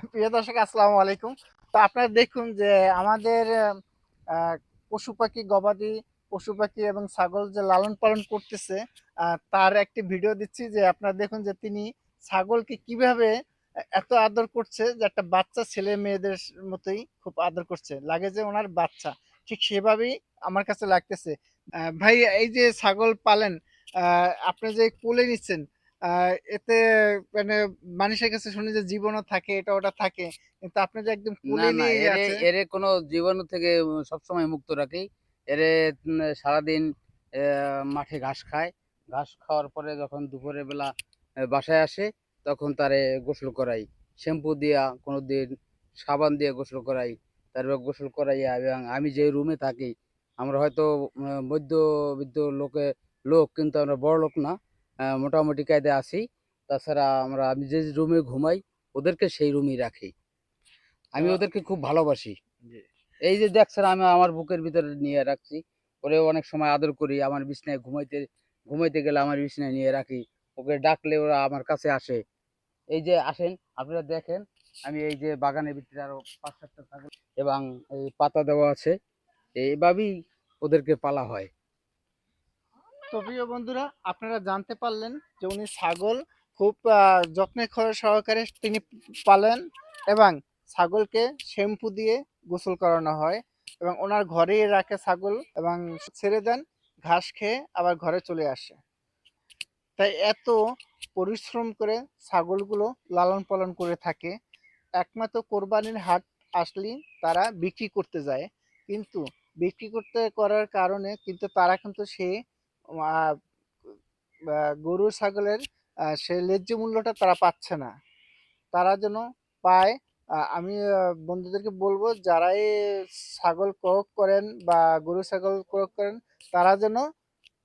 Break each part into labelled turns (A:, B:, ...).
A: প্রিয় দর্শক, আসসালামু আলাইকুম। তো আপনারা দেখুন যে আমাদের আহ, পশু পাখি, গবাদি পশু পাখি এবং ছাগল যে লালন পালন করতেছে, তার একটি ভিডিও দিচ্ছি। যে আপনারা দেখুন যে তিনি ছাগলকে কিভাবে এত আদর করছে, যে একটা বাচ্চা ছেলে মেয়েদের মতোই খুব আদর করছে, লাগে যে ওনার বাচ্চা। ঠিক সেভাবেই আমার কাছে লাগতেছে। ভাই, এই যে ছাগল পালেন, আপনি যে কোলে নিচ্ছেন, এতে মানে মানুষের কাছে শুনি যে জীবনও থাকে, এটা ওটা থাকে, কিন্তু আপনি যে একদম
B: না
A: কোলে
B: না,
A: নিয়ে
B: এরে
A: আছে।
B: এরে কোনো জীবাণু থেকে সবসময় মুক্ত রাখি। এরে সারাদিন মাঠে ঘাস খায়। ঘাস খাওয়ার পরে যখন দুপুরের বেলা বাসায় আসে, তখন তারে গোসল করাই। শ্যাম্পু দিয়া, কোনো দিন সাবান দিয়ে গোসল করাই। তারপর গোসল করাইয়া, এবং আমি যে রুমে থাকি, আমরা হয়তো মধ্যবিত্ত লোক, কিন্তু আমরা বড় লোক না, মোটামুটি কায়দায় আছি। তাছাড়া আমি যে রুমে ঘুমাই, ওদেরকে সেই রুমেই রাখি।
A: তো
B: আমি ওদেরকে খুব ভালোবাসি।
A: জি।
B: এই যে দেখছেন, আমি আমার বুকের ভিতরে নিয়ে রাখছি। ওরে অনেক সময় আদর করি, আমার বিছানায় ঘুমাইতে ঘুমাইতে গেলে আমার বিছানায় নিয়ে রাখি। ওকে ডাকলে ওরা আমার কাছে আসে। এই যে আসেন, আপনারা দেখেন, আমি এই যে বাগানের ভিতরে আরো 5-7টা ছাগল, এবং এই পাতা দেওয়া আছে। এইভাবেই ওদেরকে পালা হয়।
A: তো প্রিয় বন্ধুরা, আপনারা জানতে পারলেন যে উনি ছাগল খুব যত্নে সহকারে তিনি পালেন, এবং ছাগলকে শ্যাম্পু দিয়ে গোসল করানো হয়, এবং ওনার ঘরেই রাখে ছাগল, এবং ছেড়ে দেন, ঘাস খেয়ে আবার ঘরে চলে আসে। তাই এত পরিশ্রম করে ছাগলগুলো লালন পালন করে থাকে। একমাত্র কোরবানির হাট আসলেই তারা বিক্রি করতে যায়, কিন্তু বিক্রি করতে করার কারণে কিন্তু তারা কিন্তু সেই আহ, গরু ছাগলের সে ন্যায্য মূল্যটা তারা পাচ্ছে না। তারা যেন পায়। আমি বন্ধুদেরকে বলবো, যারাই ছাগল ক্রয় করেন বা গরু ছাগল ক্রয় করেন, তারা যেন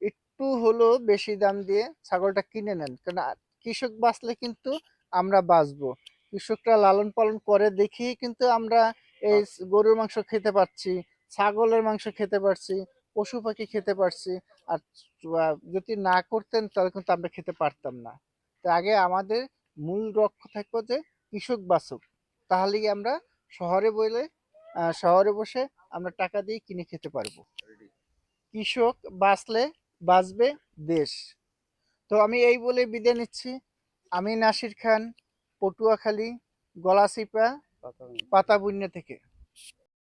A: একটু হলেও বেশি দাম দিয়ে ছাগলটা কিনে নেন। কারণ কৃষক বাঁচলে কিন্তু আমরা বাঁচবো। কৃষকরা লালন পালন করে দেখেই কিন্তু আমরা এই গরুর মাংস খেতে পারছি, ছাগলের মাংস খেতে পারছি, পশু পাখি খেতে পারছি। আর যদি না করতেন তাহলে কিন্তু আমরা খেতে পারতাম না। তো আগে আমাদের মূল লক্ষ্য থাকবো যে কৃষক বাঁচুক, তাহলেই আমরা শহরে বলে শহরে বসে আমরা টাকা দিয়ে কিনে খেতে পারবো। কৃষক বাঁচলে বাঁচবে দেশ। তো আমি এই বলে বিদায় নিচ্ছি। আমি নাসির খান, পটুয়াখালী, গলাচিপা, পাতাবুন্যা থেকে।